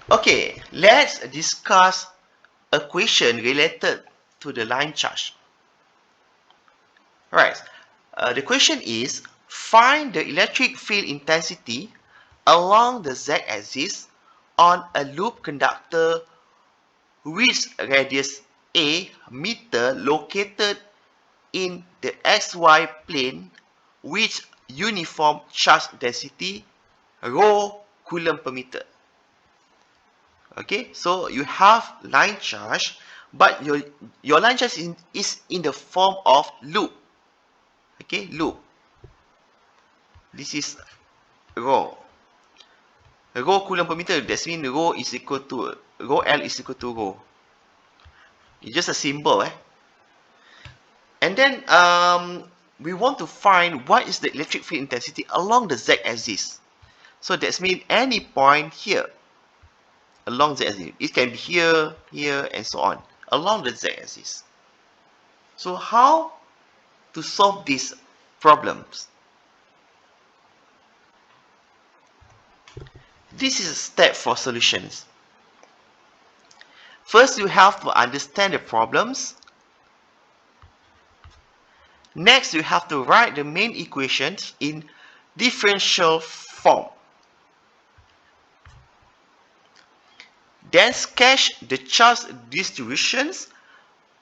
Okay, let's discuss a question related to the line charge. Alright, the question is, find the electric field intensity along the z-axis on a loop conductor with radius a meter located in the xy plane with uniform charge density rho coulomb per meter. Okay, so you have line charge, but your line charge is in the form of loop. Okay, loop. This is rho. Rho coulomb per meter. That means rho is equal to rho L is equal to rho. It's just a symbol, eh? And then we want to find what is the electric field intensity along the z-axis. So that means any point here along the z-axis. It can be here, here, and so on along the z-axis. So how to solve these problems? This is a step for solutions. First, you have to understand the problems. Next, you have to write the main equations in differential form. Then sketch the charge distributions,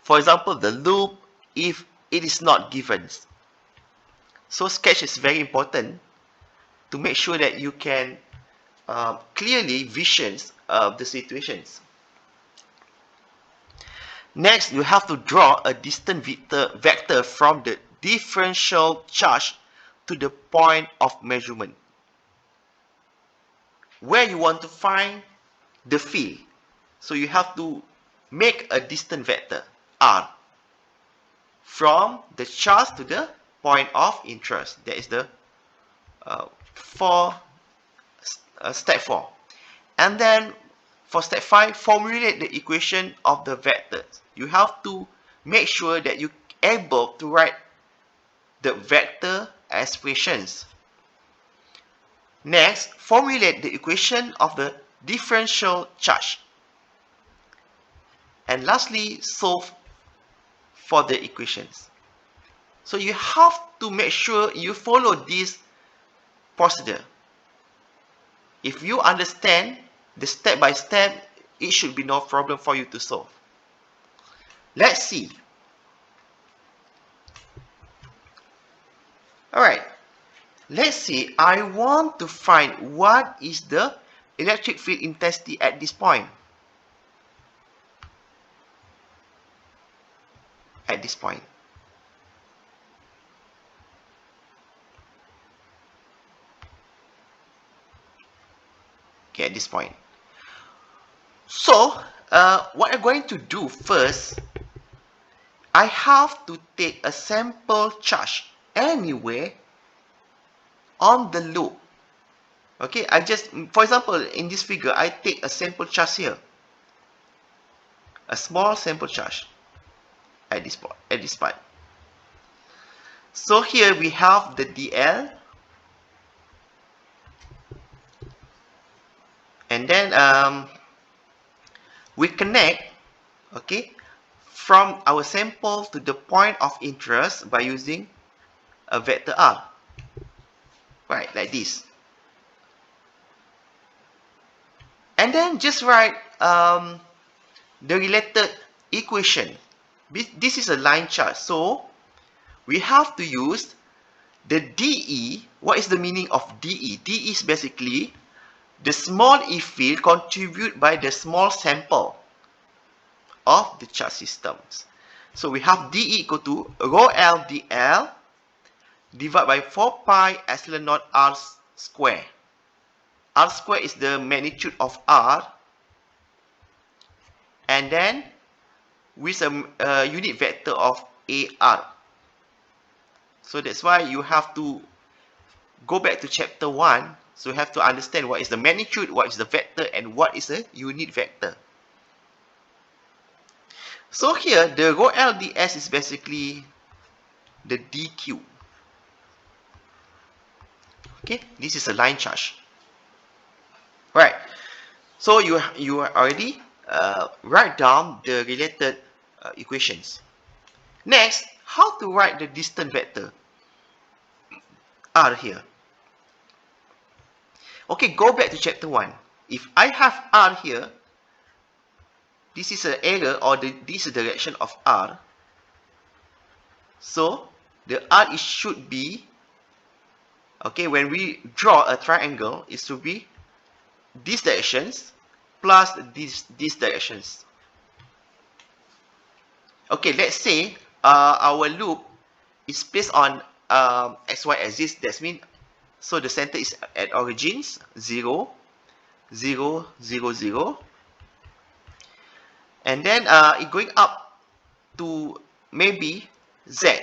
for example, the loop, if it is not given. So sketch is very important to make sure that you can clearly vision the situations. Next, you have to draw a distance vector from the differential charge to the point of measurement, where you want to find the field. So you have to make a distance vector r from the charge to the point of interest. That is the step 4. And then for step 5, formulate the equation of the vectors. You have to make sure that you're able to write the vector expressions. Next, formulate the equation of the differential charge. And lastly, solve for the equations. So you have to make sure you follow this procedure. If you understand the step by step, it should be no problem for you to solve. Let's see. Alright, let's see. I want to find what is the electric field intensity at this point. At this point. Okay, at this point. So, what I'm going to do first, I have to take a sample charge anywhere on the loop. Okay, for example, in this figure, I take a sample charge here. A small sample charge at this part. So here we have the DL. And then we connect, okay, from our sample to the point of interest by using a vector R. Right, like this. And then just write the related equation. This is a line charge, so we have to use the DE. What is the meaning of DE? DE is basically the small E field contributed by the small sample of the charge systems. So we have DE equal to rho L dl divided by 4 pi epsilon naught R square. R square is the magnitude of R, and then with a unit vector of AR. So that's why you have to go back to chapter 1. So you have to understand what is the magnitude, what is the vector, and what is a unit vector. So here, the rho L ds is basically the dq. Okay, this is a line charge. Right. So you already write down the related equations. Next, how to write the distance vector r here. Okay, go back to chapter 1. If I have r here, this is an area, or this is the direction of r. So the r is should be, okay, when we draw a triangle, it should be these directions plus these directions. Okay, let's say our loop is placed on xy axis. That means, so the center is at origins 0, 0, 0, 0, and then it going up to maybe z,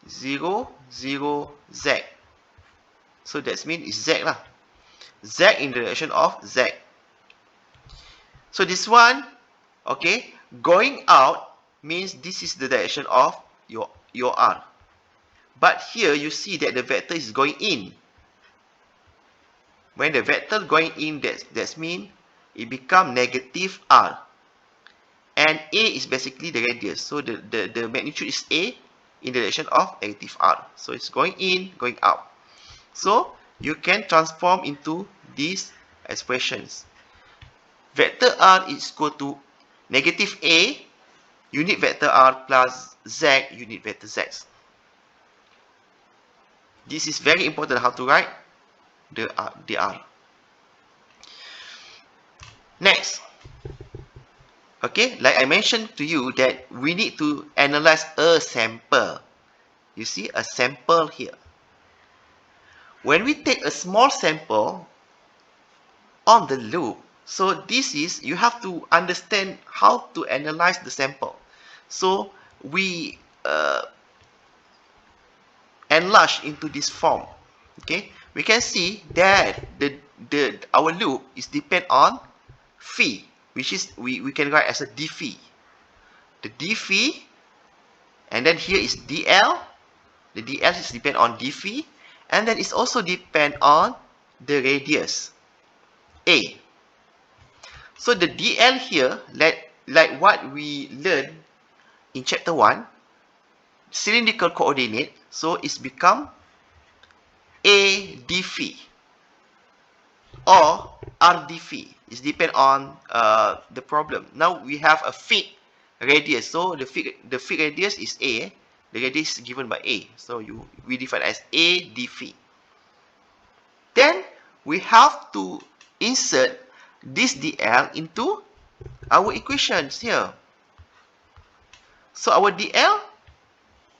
0, 0, z. So that means it's z lah. Z in the direction of z. So this one, okay, going out means this is the direction of your r. But here you see that the vector is going in. When the vector going in, that means it become negative r. And a is basically the radius. So the magnitude is a in the direction of negative r. So it's going in, going out. So you can transform into these expressions. Vector r is equal to negative a unit vector r plus z unit vector z. This is very important, how to write the r. Next, okay, like I mentioned to you that we need to analyze a sample. You see a sample here. When we take a small sample on the loop, so this is, you have to understand how to analyze the sample. So we enlarge into this form. Okay, we can see that our loop is depend on phi, which is we can write as a d phi. The d phi, and then here is dl. The dl is depend on d phi, and then it's also depend on the radius a. So the dl here, like what we learned in chapter 1, cylindrical coordinate, so it's become a d phi or r d phi. It depend on the problem. Now we have a fit radius, so the fit radius is a. The radius is given by a, so we define as a d phi. Then we have to insert this dl into our equations here. So our dl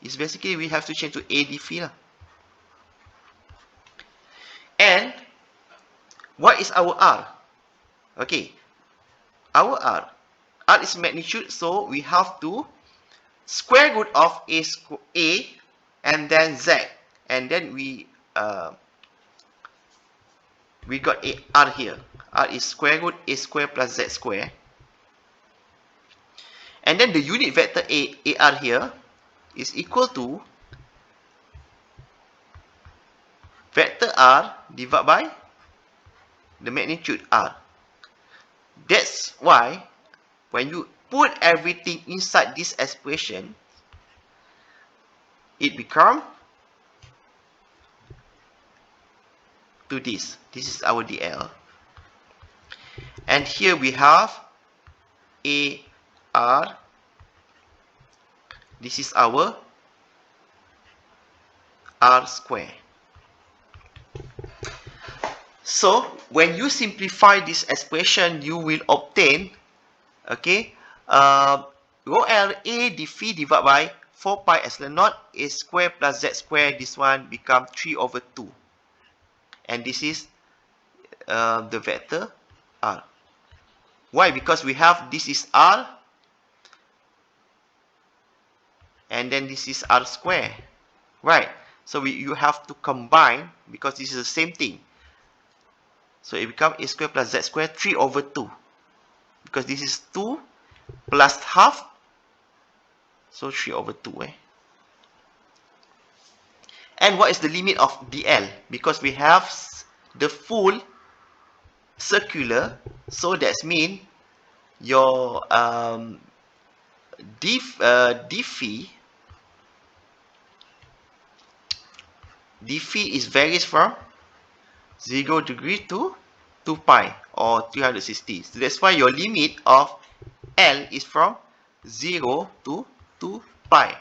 is basically, we have to change to a d phi lah. And what is our r? Okay, our r is magnitude, so we have to square root of a and then z, and then we got a r here. R is square root a square plus z square, and then the unit vector ar here is equal to vector r divided by the magnitude r. That's why when you put everything inside this expression, it become to this. This is our dl. And here we have ar. This is our r square. So when you simplify this expression, you will obtain, okay, rho l a d phi divided by 4 pi epsilon naught a square plus z square. This one become 3/2, and this is the vector r. Why? Because we have, this is r, and then this is r square, right? So you have to combine, because this is the same thing. So it becomes a square plus z square 3/2, because this is 2 plus half, so 3/2. And what is the limit of dl? Because we have the full circular, so that's mean your d phi is varies from 0 degree to 2 pi or 360. So that's why your limit of L is from 0 to 2 pi.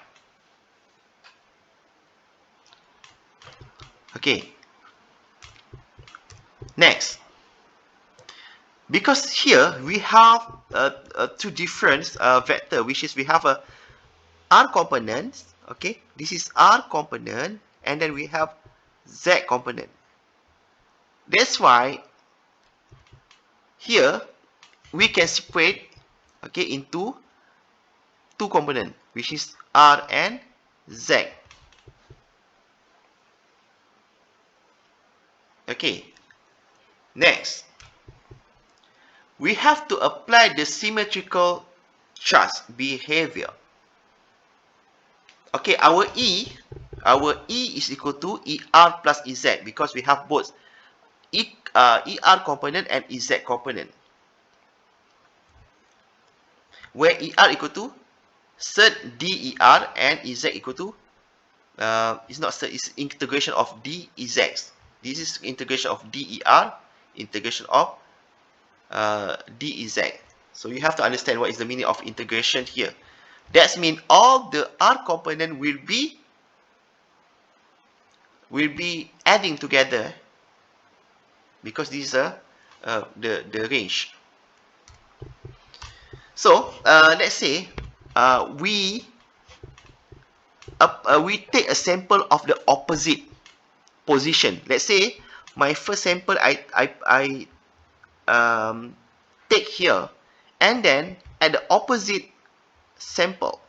Okay. Next. Because here we have two different vector, which is we have a R component. Okay. This is R component, and then we have Z component. That's why here we can separate, okay, into two components, which is R and Z. Okay. Next, we have to apply the symmetrical charge behavior. Okay, our E is equal to ER plus EZ because we have both ER component and EZ component. Where ER equal to third DER and EZ equal to it's not third, it's integration of DEZ. This is integration of DER, integration of DEZ. So you have to understand what is the meaning of integration here. That means all the R component will be adding together because this is the range. So let's say we take a sample of the opposite position. Let's say my first sample I take here, and then at the opposite sample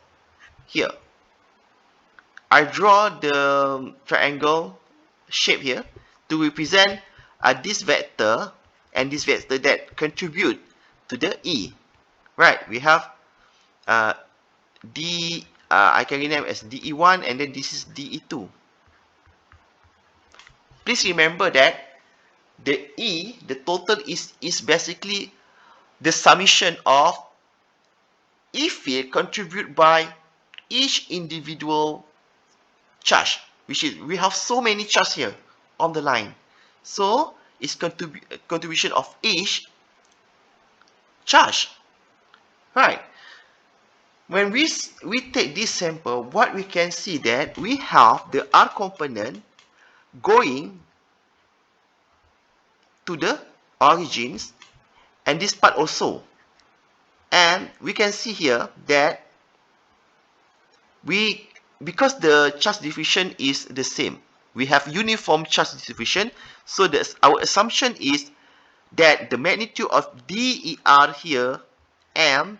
here I draw the triangle shape here to represent this vector and this vector that contribute to the E. Right, we have I can rename as DE1, and then this is DE2. Please remember that the E, the total is basically the summation of E field contributed by each individual charge, which is we have so many charges here on the line. So it's contribution of each charge. Right. When we take this sample, what we can see that we have the R component going to the origins and this part also. And we can see here that because the charge distribution is the same, we have uniform charge distribution. So our assumption is that the magnitude of DER here and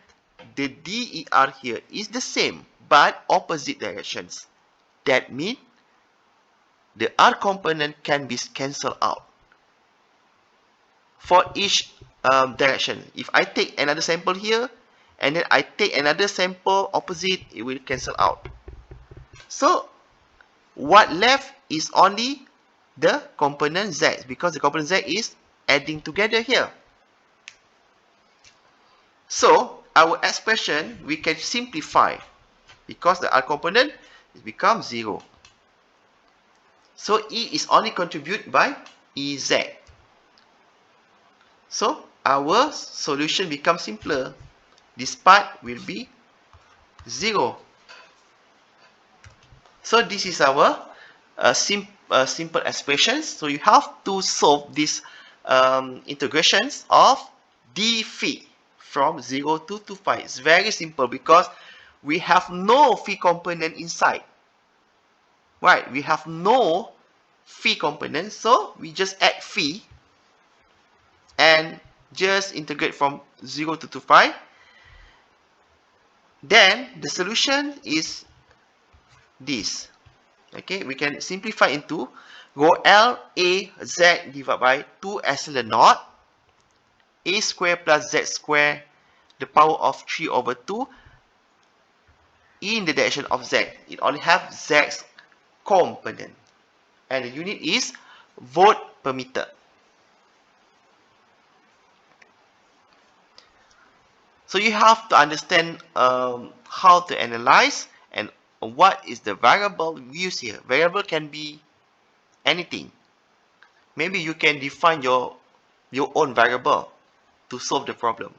the DER here is the same but opposite directions. That means the R component can be cancelled out for each direction. If I take another sample here and then I take another sample opposite, it will cancel out. So what left is only the component Z, because the component Z is adding together here. So our expression we can simplify because the R component becomes 0. So E is only contributed by EZ. So our solution becomes simpler. This part will be 0. So this is our simple expressions. So you have to solve these integrations of d phi from 0 to 2 pi. It's very simple because we have no phi component inside. Right, we have no phi component, so we just add phi and just integrate from 0 to 2 pi. Then the solution is this. Okay, we can simplify into rho L A Z divided by 2 epsilon naught A square plus Z square the power of 3 over 2 in the direction of Z. It only have Z's component and the unit is volt per meter. So you have to understand how to analyze and what is the variable used here. Variable can be anything. Maybe you can define your own variable to solve the problem.